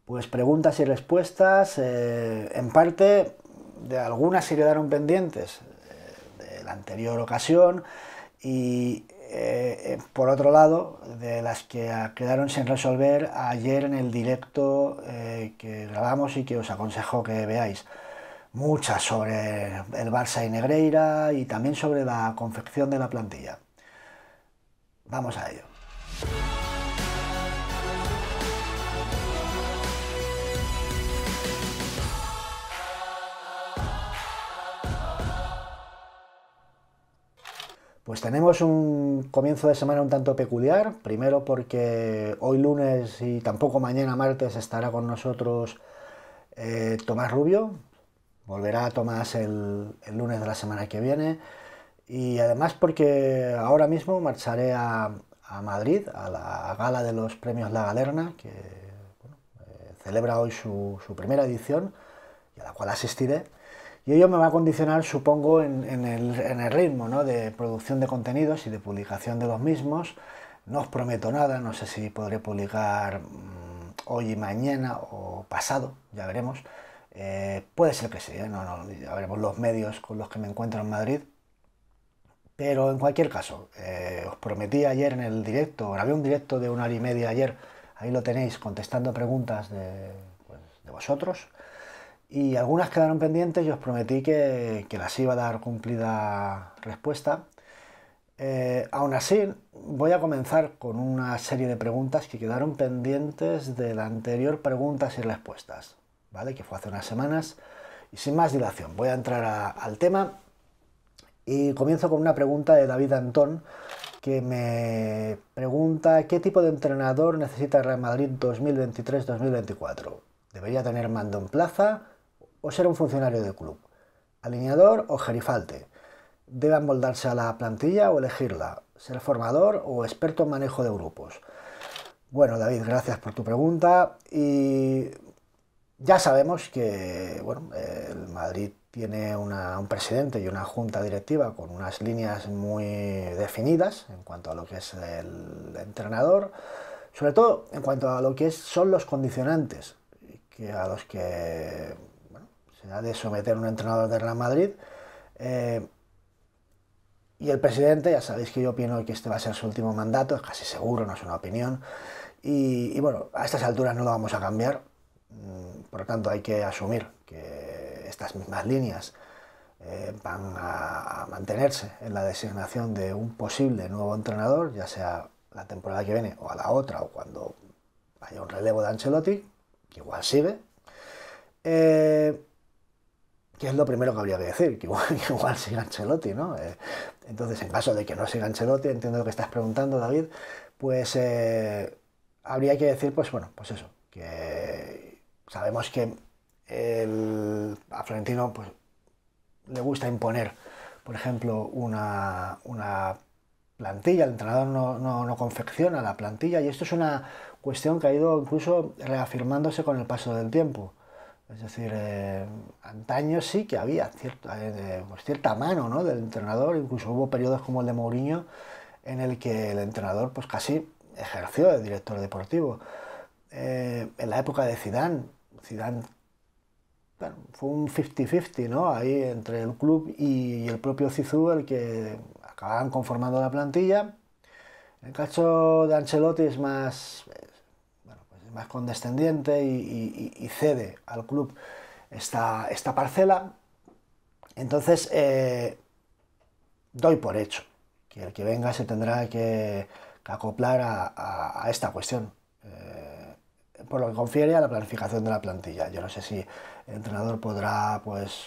Pues preguntas y respuestas, en parte de algunas se quedaron pendientes de la anterior ocasión y por otro lado de las que quedaron sin resolver ayer en el directo que grabamos y que os aconsejo que veáis. Muchas sobre el Barça y Negreira y también sobre la confección de la plantilla. Vamos a ello. Pues tenemos un comienzo de semana un tanto peculiar, primero porque hoy lunes y tampoco mañana martes estará con nosotros Tomás Rubio, volverá Tomás el lunes de la semana que viene, y además porque ahora mismo marcharé a Madrid, a la gala de los premios La Galerna, que bueno, celebra hoy su primera edición y a la cual asistiré. Y ello me va a condicionar, supongo, en el ritmo, ¿no?, de producción de contenidos y de publicación de los mismos. No os prometo nada, no sé si podré publicar hoy y mañana o pasado, ya veremos. Puede ser que sí, ya veremos los medios con los que me encuentro en Madrid. Pero en cualquier caso, os prometí ayer en el directo, grabé un directo de 1 hora y media ayer, ahí lo tenéis, contestando preguntas pues, de vosotros. Y algunas quedaron pendientes y os prometí que las iba a dar cumplida respuesta. Aún así, voy a comenzar con una serie de preguntas que quedaron pendientes de la anterior preguntas y respuestas, ¿vale? Que fue hace unas semanas. Y sin más dilación, voy a entrar al tema y comienzo con una pregunta de David Antón, que me pregunta qué tipo de entrenador necesita el Real Madrid 2023-2024. ¿Debería tener mando en plaza o ser un funcionario del club? ¿Alineador o gerifalte? ¿Debe amoldarse a la plantilla o elegirla? ¿Ser formador o experto en manejo de grupos? Bueno, David, gracias por tu pregunta. Y ya sabemos que bueno, el Madrid tiene un presidente y una junta directiva con unas líneas muy definidas en cuanto a lo que es el entrenador, sobre todo en cuanto a lo que son los condicionantes a los que bueno, se ha de someter un entrenador de Real Madrid. Y el presidente, ya sabéis que yo opino que este va a ser su último mandato, es casi seguro, no es una opinión. Y bueno, a estas alturas no lo vamos a cambiar. Por lo tanto, hay que asumir que estas mismas líneas van a mantenerse en la designación de un posible nuevo entrenador, ya sea la temporada que viene o a la otra, o cuando haya un relevo de Ancelotti, que igual sigue. Que es lo primero que habría que decir, que igual siga Ancelotti, ¿no? Entonces, en caso de que no siga Ancelotti, entiendo lo que estás preguntando, David, pues habría que decir, pues bueno, pues eso, que sabemos que a Florentino pues, le gusta imponer, por ejemplo, una plantilla, el entrenador no confecciona la plantilla y esto es una cuestión que ha ido incluso reafirmándose con el paso del tiempo. Es decir, antaño sí que había pues cierta mano, ¿no?, del entrenador, incluso hubo periodos como el de Mourinho en el que el entrenador pues casi ejerció de director deportivo. En la época de Zidane bueno, fue un 50-50, ¿no?, ahí entre el club y el propio Zizou, el que acababan conformando la plantilla. En el caso de Ancelotti es más, bueno, pues es más condescendiente y cede al club esta parcela. Entonces, doy por hecho que el que venga se tendrá que acoplar a esta cuestión, por lo que confiere a la planificación de la plantilla. Yo no sé si el entrenador podrá pues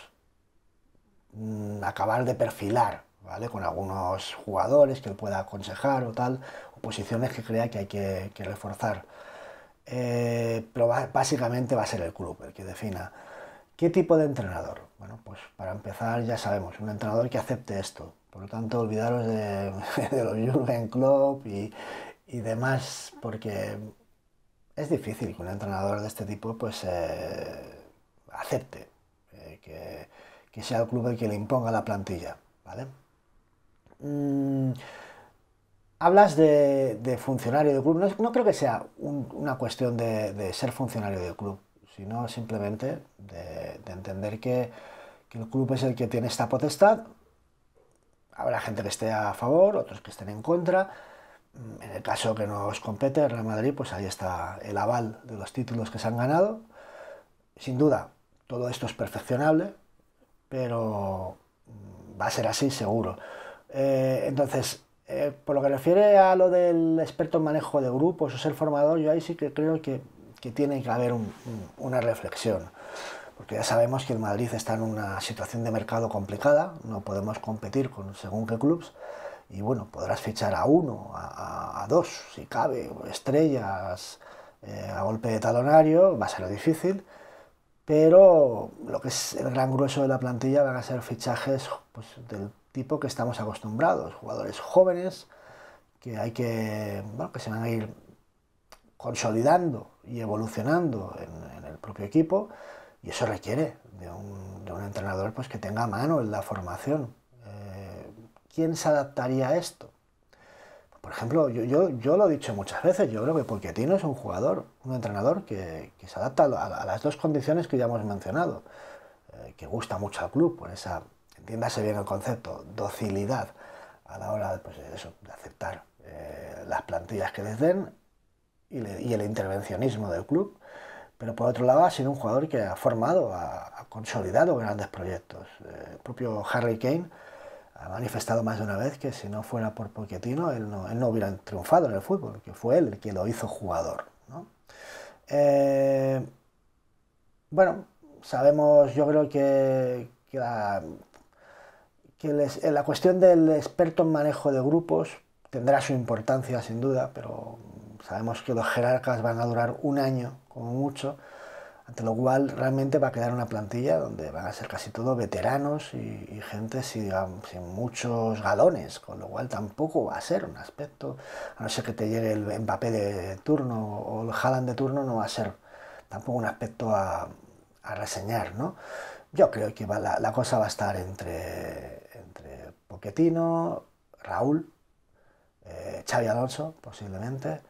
acabar de perfilar, ¿vale?, con algunos jugadores que él pueda aconsejar o tal, o posiciones que crea que hay que reforzar. Pero básicamente va a ser el club el que defina. ¿Qué tipo de entrenador? Bueno, pues para empezar ya sabemos, un entrenador que acepte esto. Por lo tanto, olvidaros de los Jürgen Klopp y demás, porque es difícil que un entrenador de este tipo pues acepte que sea el club el que le imponga la plantilla, ¿vale? Hablas de funcionario de club. No, no creo que sea una cuestión de ser funcionario del club, sino simplemente de entender que el club es el que tiene esta potestad. Habrá gente que esté a favor, otros que estén en contra. En el caso que nos compete, el Real Madrid, pues ahí está el aval de los títulos que se han ganado. Sin duda, todo esto es perfeccionable, pero va a ser así seguro. Entonces, por lo que refiere a lo del experto en manejo de grupos o ser formador, yo ahí sí que creo que tiene que haber una reflexión. Porque ya sabemos que el Madrid está en una situación de mercado complicada, no podemos competir con según qué clubes, y bueno, podrás fichar a uno, a dos, si cabe, estrellas, a golpe de talonario, va a ser difícil, pero lo que es el gran grueso de la plantilla van a ser fichajes pues, del tipo que estamos acostumbrados, jugadores jóvenes que hay que, bueno, que se van a ir consolidando y evolucionando en el propio equipo, y eso requiere de un entrenador pues, que tenga mano en la formación. ¿Quién se adaptaría a esto? Por ejemplo, yo lo he dicho muchas veces, yo creo que Pochettino es un jugador, un entrenador que se adapta a las dos condiciones que ya hemos mencionado, que gusta mucho al club, por esa, entiéndase bien el concepto, docilidad a la hora pues, de, eso, de aceptar las plantillas que les den y el intervencionismo del club, pero por otro lado ha sido un jugador que ha formado, ha consolidado grandes proyectos. El propio Harry Kane ha manifestado más de una vez que si no fuera por Pochettino él no hubiera triunfado en el fútbol, que fue él el que lo hizo jugador, ¿no? Eh, bueno, sabemos, yo creo que la cuestión del experto en manejo de grupos tendrá su importancia sin duda, pero sabemos que los jerarcas van a durar un año como mucho, ante lo cual realmente va a quedar una plantilla donde van a ser casi todos veteranos y gente sin muchos galones, con lo cual tampoco va a ser un aspecto, a no ser que te llegue el Mbappé de turno o el Haaland de turno, no va a ser tampoco un aspecto a reseñar, ¿no? Yo creo que la cosa va a estar entre Pochettino, Raúl, Xavi Alonso posiblemente,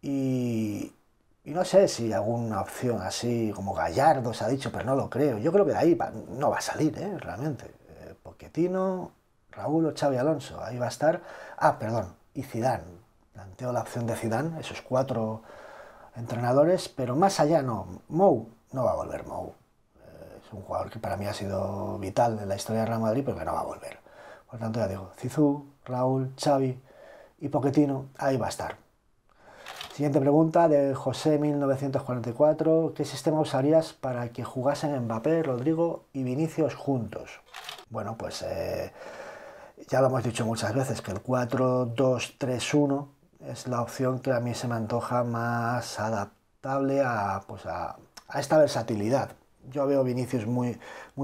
y, y no sé si alguna opción así como Gallardo se ha dicho, pero no lo creo. Yo creo que de ahí no va a salir, realmente. Pochettino, Raúl o Xavi Alonso, ahí va a estar. Ah, perdón, y Zidane. Planteo la opción de Zidane, esos cuatro entrenadores, pero más allá no. Mou, no va a volver Mou. Es un jugador que para mí ha sido vital en la historia del Real Madrid, pero que no va a volver. Por tanto, ya digo, Zizou, Raúl, Xavi y Pochettino, ahí va a estar. Siguiente pregunta de José 1944. ¿Qué sistema usarías para que jugasen Mbappé, Rodrigo y Vinicius juntos? Bueno, pues ya lo hemos dicho muchas veces que el 4-2-3-1 es la opción que a mí se me antoja más adaptable pues a esta versatilidad. Yo veo Vinicius muy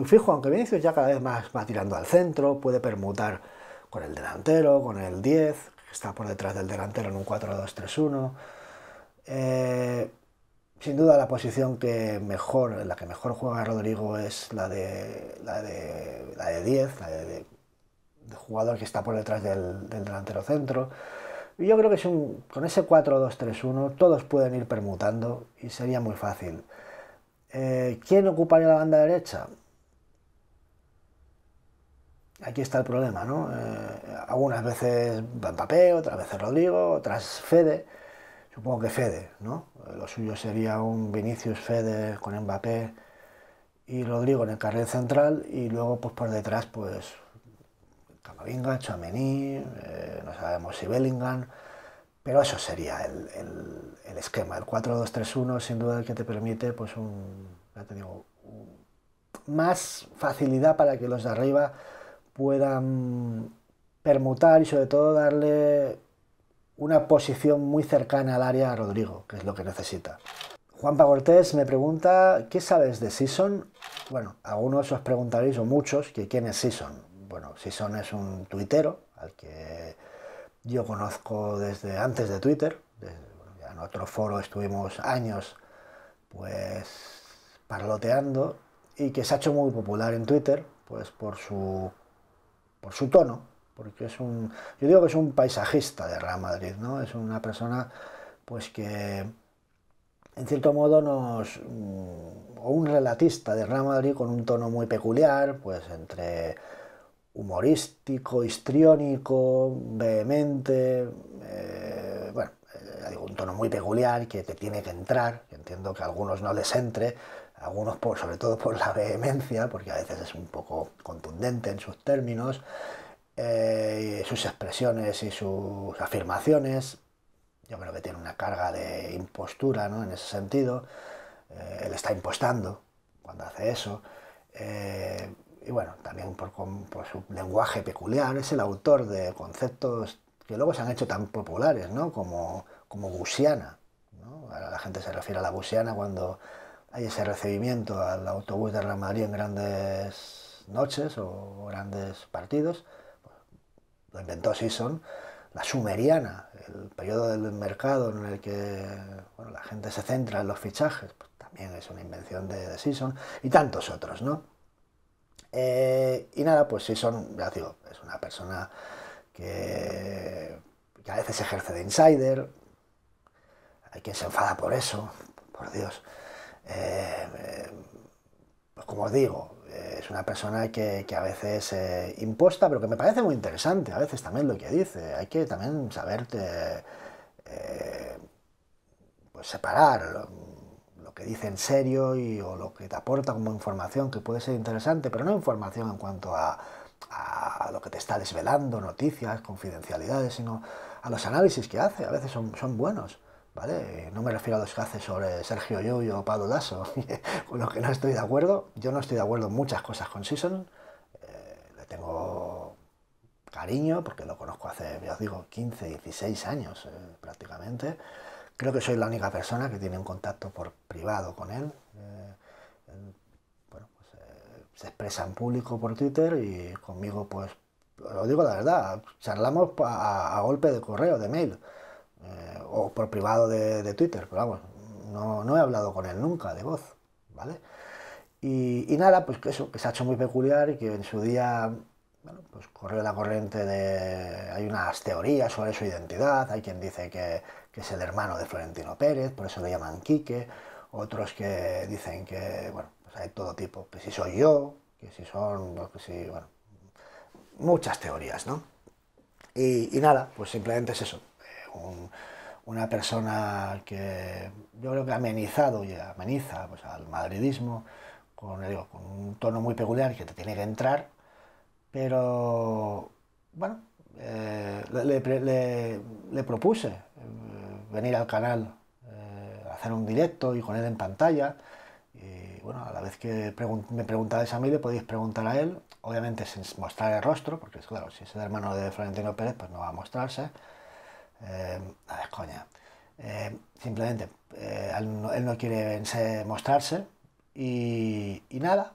fijo, aunque Vinicius ya cada vez más va tirando al centro, puede permutar con el delantero, con el 10, que está por detrás del delantero en un 4-2-3-1. Sin duda la posición en la que mejor juega Rodrigo es la de 10, de jugador que está por detrás del delantero centro. Y yo creo que con ese 4-2-3-1 todos pueden ir permutando y sería muy fácil. ¿Quién ocuparía la banda derecha? Aquí está el problema, ¿no? Algunas veces Mbappé, otras veces Rodrigo, otras Fede. Supongo que Fede, ¿no? Lo suyo sería un Vinicius Fede con Mbappé y Rodrigo en el carril central y luego pues por detrás pues Camavinga, Tchouaméni, no sabemos si Bellingham, pero eso sería el esquema, el 4-2-3-1 sin duda el que te permite pues ya te digo, más facilidad para que los de arriba puedan permutar y sobre todo darle una posición muy cercana al área a Rodrigo, que es lo que necesita. Juanpa Cortés me pregunta, ¿qué sabes de Sisson? Bueno, algunos os preguntaréis, o muchos, que quién es Sisson. Bueno, Sisson es un tuitero al que yo conozco desde antes de Twitter. Ya en otro foro estuvimos años pues parloteando y que se ha hecho muy popular en Twitter pues por su tono, porque yo digo que es un paisajista de Real Madrid, ¿no? Es una persona pues que en cierto modo o un relatista de Real Madrid con un tono muy peculiar, pues entre humorístico, histriónico, vehemente, bueno, digo, un tono muy peculiar que te tiene que entrar, que entiendo que a algunos no les entre, algunos sobre todo por la vehemencia, porque a veces es un poco contundente en sus términos, sus expresiones y sus afirmaciones. Yo creo que tiene una carga de impostura, ¿no? En ese sentido. Él está impostando cuando hace eso. Y bueno, también por su lenguaje peculiar. Es el autor de conceptos que luego se han hecho tan populares, ¿no? Como gusiana, ¿no? Ahora la gente se refiere a la gusiana cuando hay ese recibimiento al autobús de Real Madrid en grandes noches o grandes partidos. Lo inventó Sisson. La sumeriana, el periodo del mercado en el que bueno, la gente se centra en los fichajes, pues también es una invención de Sisson, y tantos otros, ¿no? Y nada, pues Sisson, ya digo, es una persona que a veces ejerce de insider. Hay quien se enfada por eso, por Dios. Pues como os digo, es una persona que a veces imposta, pero que me parece muy interesante, a veces también lo que dice. Hay que también saberte pues separar lo que dice en serio o lo que te aporta como información que puede ser interesante, pero no información en cuanto a lo que te está desvelando, noticias, confidencialidades, sino a los análisis que hace. A veces son buenos. ¿Vale? No me refiero a los que hace sobre Sergio Llull o Pablo Lasso, con los que no estoy de acuerdo. Yo no estoy de acuerdo en muchas cosas con Sisson. Le tengo cariño porque lo conozco hace, ya os digo, 15, 16 años prácticamente. Creo que soy la única persona que tiene un contacto por privado con él. Bueno, pues, se expresa en público por Twitter y conmigo, pues, lo digo la verdad, charlamos a golpe de correo, de mail. O por privado de Twitter, pero vamos, no he hablado con él nunca de voz, ¿vale? Y nada, pues que eso, que se ha hecho muy peculiar y que en su día, bueno, pues corrió la corriente de... Hay unas teorías sobre su identidad, hay quien dice que es el hermano de Florentino Pérez, por eso le llaman Quique, otros que dicen que, bueno, pues hay todo tipo, que si soy yo, que si son, pues que si, bueno, muchas teorías, ¿no? Y nada, pues simplemente es eso, una persona que yo creo que ha amenizado y ameniza pues, al madridismo con un tono muy peculiar que te tiene que entrar, pero bueno, le propuse venir al canal, hacer un directo y con él en pantalla. Y bueno, a la vez que me preguntáis a mí, le podéis preguntar a él, obviamente sin mostrar el rostro, porque es claro, si es el hermano de Florentino Pérez, pues no va a mostrarse. A ver, coña. Simplemente él no quiere mostrarse y nada.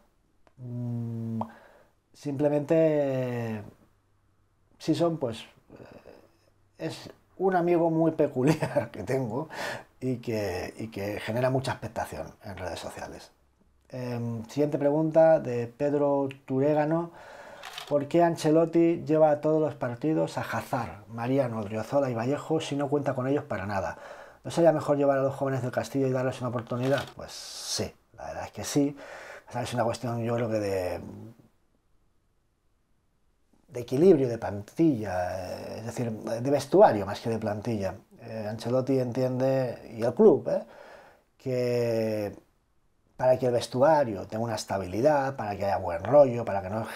Simplemente Sisson pues es un amigo muy peculiar que tengo y que genera mucha expectación en redes sociales. Siguiente pregunta de Pedro Turégano. ¿Por qué Ancelotti lleva a todos los partidos a Hazard, Mariano, Odriozola y Vallejo si no cuenta con ellos para nada? ¿No sería mejor llevar a los jóvenes del Castillo y darles una oportunidad? Pues sí, la verdad es que sí. Es una cuestión, yo creo que de equilibrio de plantilla, es decir, de vestuario más que de plantilla. Ancelotti entiende, y el club, que para que el vestuario tenga una estabilidad, para que haya buen rollo, para que no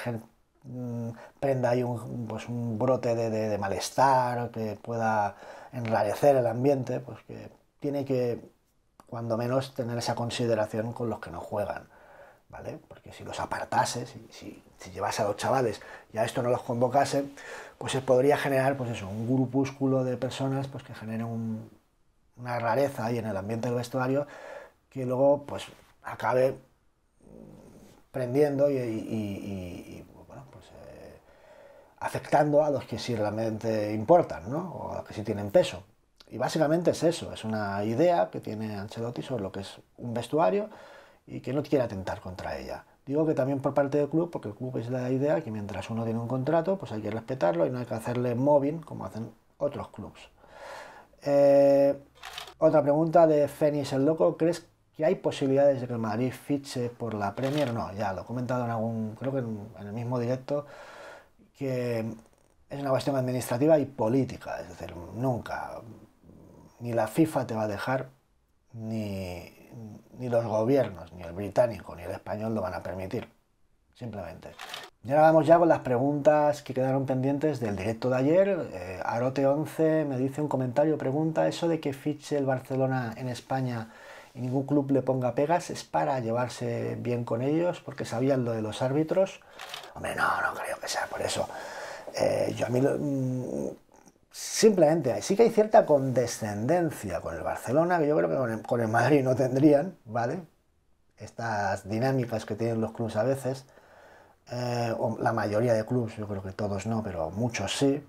prenda ahí pues un brote de malestar, que pueda enrarecer el ambiente, pues que tiene que, cuando menos, tener esa consideración con los que no juegan, ¿vale? Porque si los apartase, si llevase a los chavales y a esto no los convocase, pues se podría generar, pues eso, un grupúsculo de personas pues que generen una rareza ahí en el ambiente del vestuario que luego pues acabe prendiendo y bueno, pues afectando a los que sí realmente importan, ¿no? O a los que sí tienen peso. Y básicamente es eso, es una idea que tiene Ancelotti sobre lo que es un vestuario y que no quiere atentar contra ella. Digo que también por parte del club, porque el club es la idea que mientras uno tiene un contrato, pues hay que respetarlo y no hay que hacerle mobbing como hacen otros clubs. Otra pregunta de Fénix el Loco. ¿Crees que hay posibilidades de que el Madrid fiche por la Premier? No, ya lo he comentado en algún, creo que en el mismo directo, que es una cuestión administrativa y política. Es decir, nunca, ni la FIFA te va a dejar, ni los gobiernos, ni el británico, ni el español lo van a permitir. Simplemente. Y ahora vamos ya con las preguntas que quedaron pendientes del directo de ayer. Arote11 me dice un comentario, pregunta, ¿eso de que fiche el Barcelona en España y ningún club le ponga pegas es para llevarse bien con ellos porque sabían lo de los árbitros? Hombre, no creo que sea por eso. Yo a mí simplemente sí que hay cierta condescendencia con el Barcelona, que yo creo que con el Madrid no tendrían, ¿vale? Estas dinámicas que tienen los clubes a veces. O la mayoría de clubes, yo creo que todos no, pero muchos sí.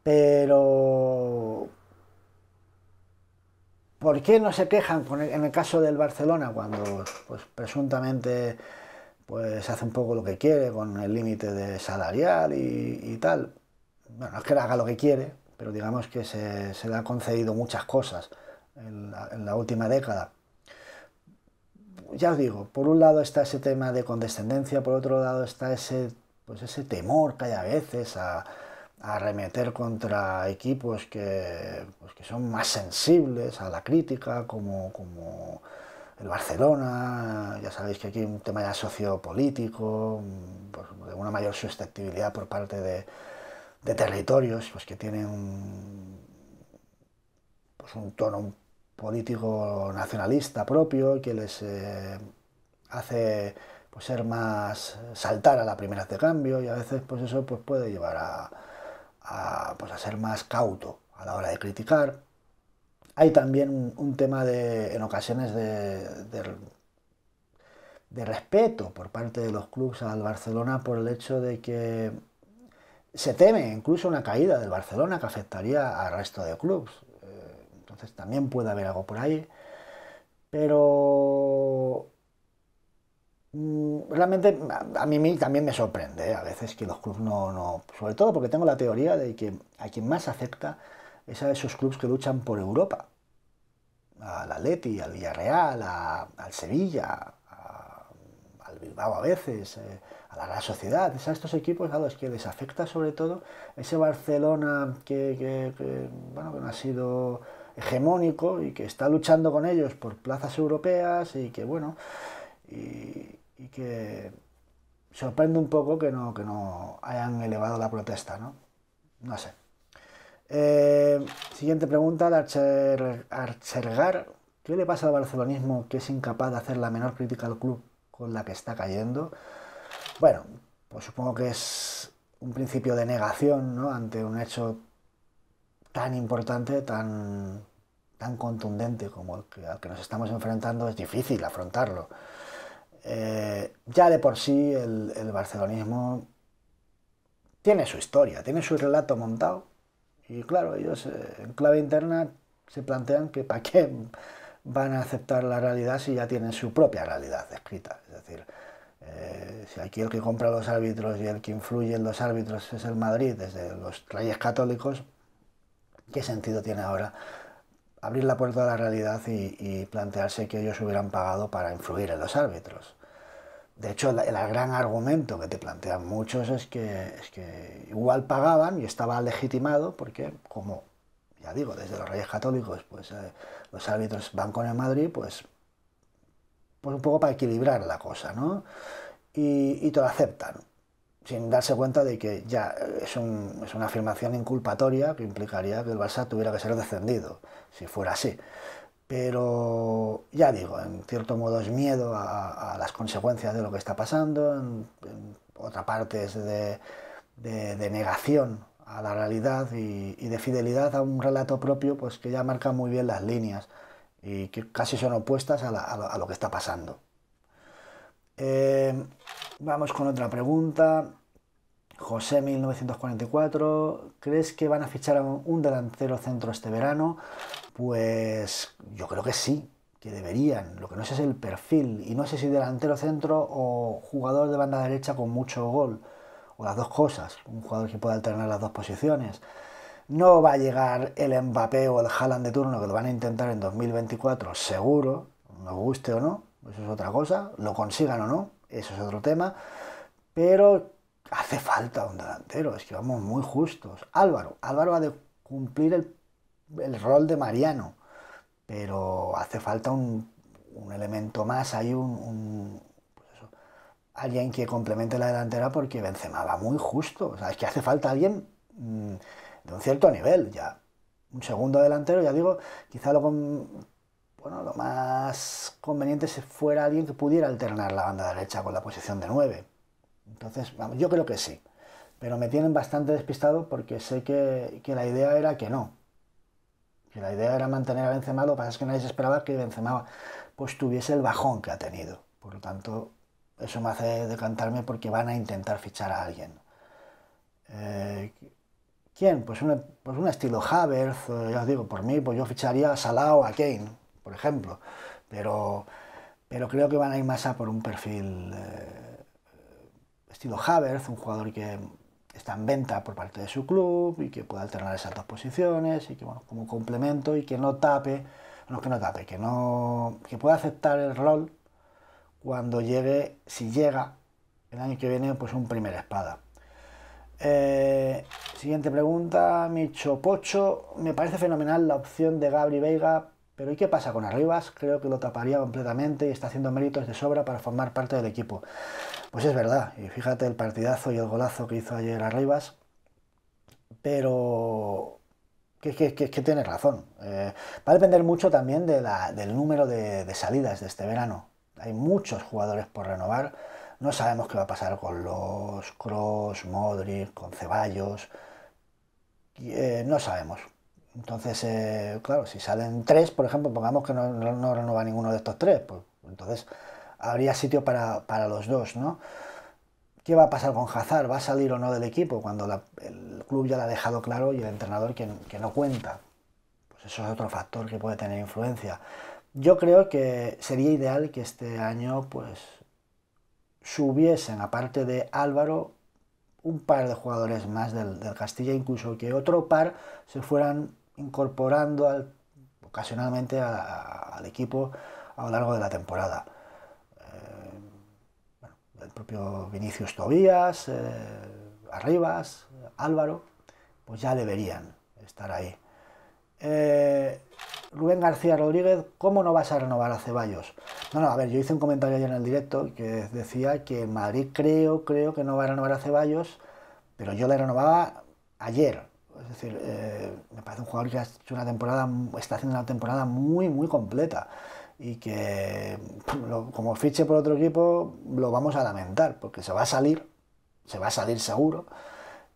Pero ¿por qué no se quejan en el caso del Barcelona cuando pues, presuntamente pues, hace un poco lo que quiere con el límite de salarial y tal? Bueno, no es que haga lo que quiere, pero digamos que se le ha concedido muchas cosas en la última década. Ya os digo, por un lado está ese tema de condescendencia, por otro lado está ese temor que hay a veces a arremeter contra equipos que son más sensibles a la crítica, como el Barcelona. Ya sabéis que aquí hay un tema ya sociopolítico, pues, de una mayor susceptibilidad por parte de territorios pues, que tienen pues, un tono político nacionalista propio que les hace pues, ser más saltar a la primera de cambio, y a veces pues eso pues, puede llevar pues, a ser más cauto a la hora de criticar. Hay también un tema en ocasiones de respeto por parte de los clubes al Barcelona por el hecho de que se teme incluso una caída del Barcelona que afectaría al resto de clubes. Entonces también puede haber algo por ahí. Pero realmente a mí también me sorprende a veces que los clubes sobre todo porque tengo la teoría de que a quien más afecta es a esos clubes que luchan por Europa. Al Atleti, al Villarreal, al Sevilla, al Bilbao a veces, a la Real Sociedad, a estos equipos a los que les afecta sobre todo ese Barcelona bueno, que no ha sido hegemónico y que está luchando con ellos por plazas europeas y que bueno, y que sorprende un poco que no hayan elevado la protesta, ¿no? No sé. Siguiente pregunta de Archergar. ¿Qué le pasa al barcelonismo que es incapaz de hacer la menor crítica al club con la que está cayendo? Bueno, pues supongo que es un principio de negación, ¿no? Ante un hecho tan importante, tan contundente como al que nos estamos enfrentando. Es difícil afrontarlo. Ya de por sí el barcelonismo tiene su historia, tiene su relato montado. Y claro, ellos en clave interna se plantean que para qué van a aceptar la realidad si ya tienen su propia realidad escrita. Es decir, si aquí el que compra los árbitros y el que influye en los árbitros es el Madrid, desde los Reyes Católicos, ¿qué sentido tiene ahora abrir la puerta a la realidad y plantearse que ellos hubieran pagado para influir en los árbitros? De hecho, el gran argumento que te plantean muchos es que igual pagaban y estaba legitimado porque, como ya digo, desde los Reyes Católicos, pues los árbitros van con el Madrid, pues un poco para equilibrar la cosa, ¿no? Y te lo aceptan, sin darse cuenta de que ya es una afirmación inculpatoria que implicaría que el Barça tuviera que ser descendido, si fuera así. Pero ya digo, en cierto modo es miedo a las consecuencias de lo que está pasando, en otra parte es de negación a la realidad y de fidelidad a un relato propio pues que ya marca muy bien las líneas y que casi son opuestas a lo que está pasando. Vamos con otra pregunta. José 1944, ¿crees que van a fichar a un delantero centro este verano? Pues yo creo que sí, que deberían. Lo que no sé es el perfil, y no sé si delantero centro o jugador de banda derecha con mucho gol, o las dos cosas, un jugador que pueda alternar las dos posiciones. No va a llegar el Mbappé o el Haaland de turno, que lo van a intentar en 2024, seguro, nos guste o no, eso es otra cosa, lo consigan o no, eso es otro tema, pero hace falta un delantero, es que vamos muy justos. Álvaro ha de cumplir el rol de Mariano, pero hace falta un elemento más, hay pues eso, alguien que complemente la delantera, porque Benzema va muy justo, o sea, es que hace falta alguien de un cierto nivel ya. Un segundo delantero, ya digo, quizá bueno, lo más conveniente si fuera alguien que pudiera alternar la banda derecha con la posición de 9. Entonces, vamos, yo creo que sí, pero me tienen bastante despistado porque sé que la idea era que no, que la idea era mantener a Benzema. Lo que pasa es que nadie se esperaba que Benzema pues tuviese el bajón que ha tenido. Por lo tanto, eso me hace decantarme porque van a intentar fichar a alguien. Eh, ¿Quién? Pues un estilo Havertz, ya os digo, por mí, pues yo ficharía a Salah o a Kane, por ejemplo. Pero, pero creo que van a ir más a por un perfil estilo Havertz, un jugador que está en venta por parte de su club y que pueda alternar esas dos posiciones y que, bueno, como complemento, y que no tape, no que no tape, que pueda aceptar el rol cuando llegue, si llega el año que viene, pues un primer espada. Siguiente pregunta, Micho Pocho. Me parece fenomenal la opción de Gabri Veiga, pero ¿y qué pasa con Arribas? Creo que lo taparía completamente y está haciendo méritos de sobra para formar parte del equipo. Pues es verdad, y fíjate el partidazo y el golazo que hizo ayer Arribas, pero que tienes razón. Va a depender mucho también del número de salidas de este verano. Hay muchos jugadores por renovar. No sabemos qué va a pasar con los Kroos, Modric, con Ceballos. No sabemos. Entonces, claro, si salen tres, por ejemplo, pongamos que no renueva ninguno de estos tres, pues entonces habría sitio para los dos, ¿no? ¿Qué va a pasar con Hazard? ¿Va a salir o no del equipo cuando el club ya le ha dejado claro y el entrenador que no cuenta? Pues eso es otro factor que puede tener influencia. Yo creo que sería ideal que este año pues subiesen, aparte de Álvaro, un par de jugadores más del Castilla, incluso que otro par se fueran incorporando ocasionalmente al equipo a lo largo de la temporada. El propio Vinicius Tobías, Arribas, Álvaro, pues ya deberían estar ahí. Rubén García Rodríguez, ¿cómo no vas a renovar a Ceballos? No, a ver, yo hice un comentario ayer en el directo que decía que Madrid creo que no va a renovar a Ceballos, pero yo le renovaba ayer. Es decir, me parece un jugador que ha hecho está haciendo una temporada muy, muy completa y que como fiche por otro equipo lo vamos a lamentar porque se va a salir seguro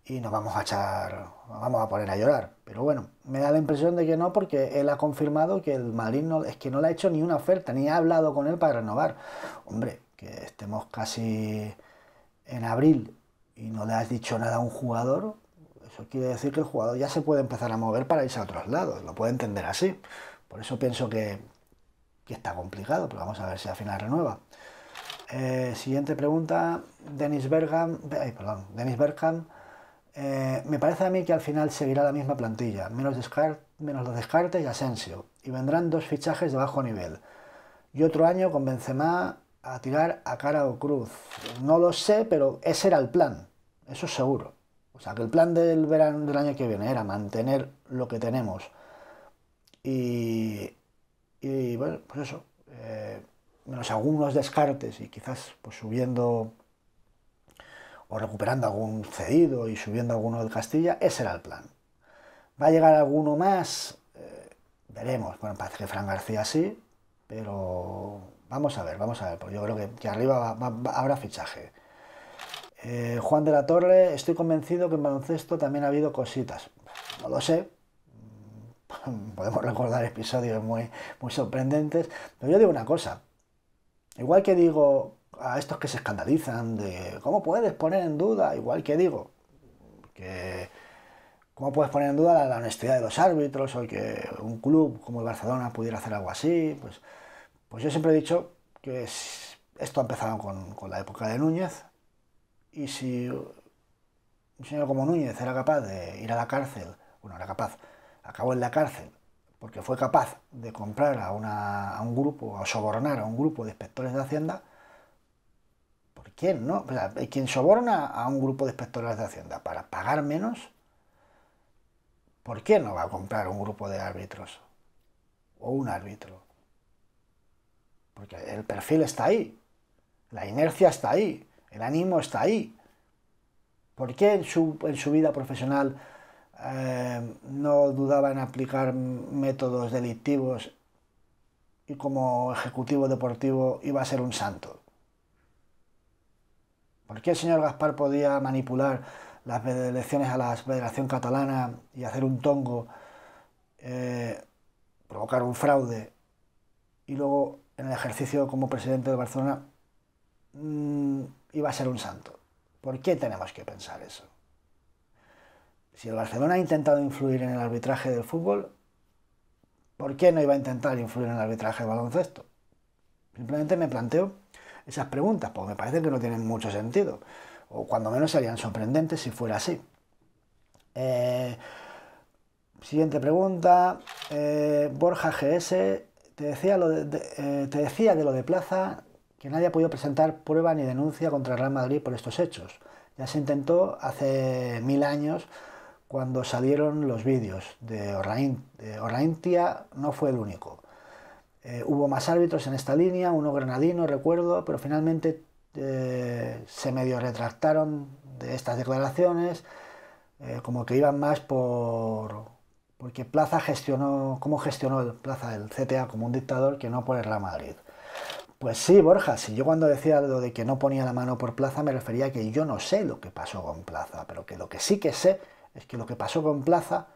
y nos vamos a poner a llorar. Pero bueno, me da la impresión de que no, porque él ha confirmado que el Madrid es que no le ha hecho ni una oferta, ni ha hablado con él para renovar. Hombre, que estemos casi en abril y no le has dicho nada a un jugador, eso quiere decir que el jugador ya se puede empezar a mover para irse a otros lados, lo puede entender así. Por eso pienso que está complicado, pero vamos a ver si al final renueva. Siguiente pregunta, Dennis Bergkamp. Me parece a mí que al final seguirá la misma plantilla, menos los descartes y Asensio, y vendrán dos fichajes de bajo nivel. Y otro año con Benzema a tirar a cara o cruz. No lo sé, pero ese era el plan, eso seguro. O sea, que el plan del verano del año que viene era mantener lo que tenemos y, bueno, pues eso, menos algunos descartes y quizás pues subiendo o recuperando algún cedido y subiendo alguno del Castilla, ese era el plan. ¿Va a llegar alguno más? Veremos. Bueno, parece que Fran García sí, pero vamos a ver, porque yo creo que arriba habrá fichaje. Juan de la Torre, estoy convencido que en baloncesto también ha habido cositas. No lo sé, podemos recordar episodios muy, muy sorprendentes, pero yo digo una cosa, igual que digo a estos que se escandalizan de cómo puedes poner en duda, igual que digo que cómo puedes poner en duda la honestidad de los árbitros o que un club como el Barcelona pudiera hacer algo así, pues Pues yo siempre he dicho que esto ha empezado con la época de Núñez, y si un señor como Núñez era capaz de ir a la cárcel, bueno, era capaz, acabó en la cárcel porque fue capaz de comprar a un grupo, o sobornar a un grupo de inspectores de Hacienda, ¿por quién no? O sea, quien soborna a un grupo de inspectores de Hacienda para pagar menos, ¿por qué no va a comprar un grupo de árbitros o un árbitro? Porque el perfil está ahí, la inercia está ahí, el ánimo está ahí. ¿Por qué en su vida profesional no dudaba en aplicar métodos delictivos y como ejecutivo deportivo iba a ser un santo? ¿Por qué el señor Gaspar podía manipular las elecciones a la Federación Catalana y hacer un tongo, provocar un fraude, y luego en el ejercicio como presidente de Barcelona iba a ser un santo? ¿Por qué tenemos que pensar eso? Si el Barcelona ha intentado influir en el arbitraje del fútbol, ¿por qué no iba a intentar influir en el arbitraje del baloncesto? Simplemente me planteo esas preguntas, porque me parece que no tienen mucho sentido, o cuando menos serían sorprendentes si fuera así. Siguiente pregunta. Borja GS te decía, te decía de lo de Plaza, que nadie ha podido presentar prueba ni denuncia contra el Real Madrid por estos hechos. Ya se intentó hace 1000 años, cuando salieron los vídeos de Orraintia. No fue el único. Hubo más árbitros en esta línea, uno granadino, recuerdo, pero finalmente se medio retractaron de estas declaraciones, como que iban más porque Plaza gestionó, ¿cómo gestionó el Plaza el CTA como un dictador, que no por el Real Madrid? Pues sí, Borja, si yo cuando decía lo de que no ponía la mano por Plaza me refería a que yo no sé lo que pasó con Plaza, pero que lo que sí que sé es que lo que pasó con Plaza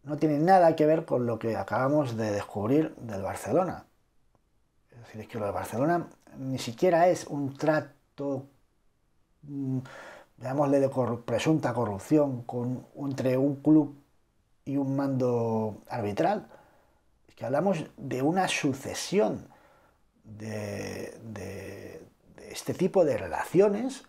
no tiene nada que ver con lo que acabamos de descubrir del Barcelona. Es decir, es que lo del Barcelona ni siquiera es un trato, llamémosle, de presunta corrupción entre un club y un mando arbitral. Es que hablamos de una sucesión de este tipo de relaciones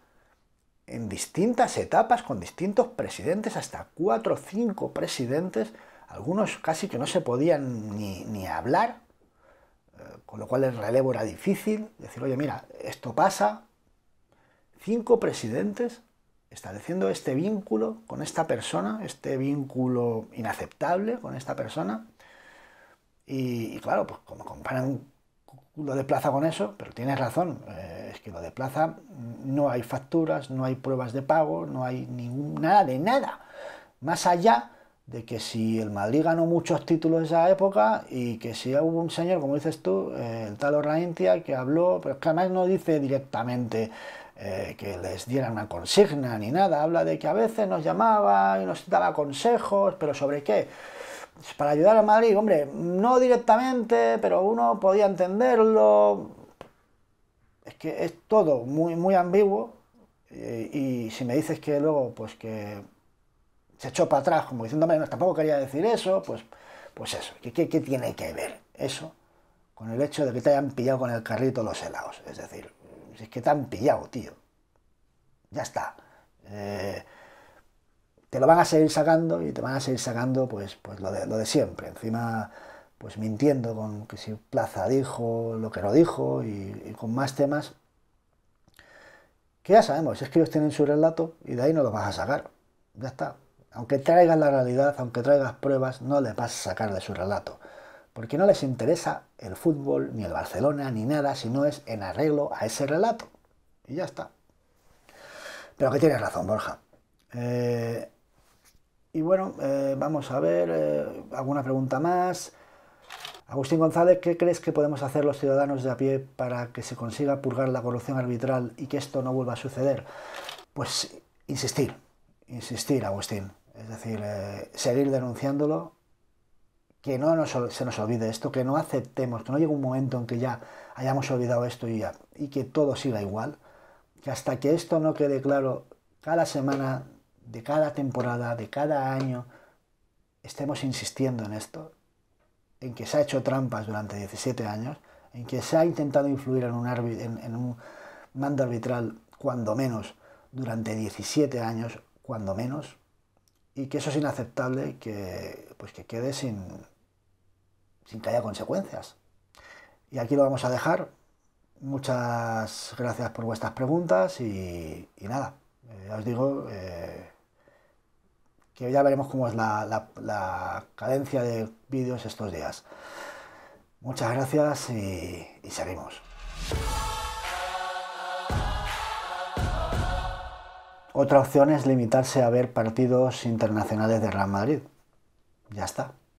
en distintas etapas, con distintos presidentes, hasta 4 o 5 presidentes, algunos casi que no se podían ni hablar, con lo cual el relevo era difícil. Decir, oye, mira, esto pasa. 5 presidentes estableciendo este vínculo con esta persona, este vínculo inaceptable con esta persona. Y claro, pues como comparan lo de Plaza con eso, pero tienes razón, es que lo de Plaza no hay facturas, no hay pruebas de pago, no hay nada de nada, más allá de que si el Madrid ganó muchos títulos esa época, y que si hubo un señor, como dices tú, el tal Orraintia, que habló, pero es que además no dice directamente que les dieran una consigna ni nada, habla de que a veces nos llamaba y nos daba consejos, pero ¿sobre qué? Para ayudar al Madrid, hombre, no directamente, pero uno podía entenderlo. Es que es todo muy ambiguo, y si me dices que luego, pues que se echó para atrás, como diciendo, hombre, no, tampoco quería decir eso, pues eso, ¿qué tiene que ver eso con el hecho de que te hayan pillado con el carrito los helados? Es decir, si es que te han pillado, tío. Ya está. Te lo van a seguir sacando, y te van a seguir sacando pues lo de siempre. Encima, pues mintiendo con que si Plaza dijo lo que no dijo, y con más temas que ya sabemos. Es que ellos tienen su relato y de ahí no lo vas a sacar. Ya está. Aunque traigas la realidad, aunque traigas pruebas, no les vas a sacar de su relato. Porque no les interesa el fútbol, ni el Barcelona, ni nada, si no es en arreglo a ese relato. Y ya está. Pero que tienes razón, Borja. Y bueno, vamos a ver alguna pregunta más. Agustín González, ¿qué crees que podemos hacer los ciudadanos de a pie para que se consiga purgar la corrupción arbitral y que esto no vuelva a suceder? Pues insistir, Agustín. Es decir, seguir denunciándolo, que no se nos olvide esto, que no aceptemos, que no llegue un momento en que ya hayamos olvidado esto y que todo siga igual, que hasta que esto no quede claro cada semana, de cada temporada, de cada año, estemos insistiendo en esto, en que se ha hecho trampas durante 17 años, en que se ha intentado influir en un mando arbitral, cuando menos, durante 17 años, cuando menos, y que eso es inaceptable y que, pues que quede sin que haya consecuencias. Y aquí lo vamos a dejar. Muchas gracias por vuestras preguntas y nada, ya os digo que ya veremos cómo es la cadencia de vídeos estos días. Muchas gracias y seguimos. Otra opción es limitarse a ver partidos internacionales de Real Madrid. Ya está.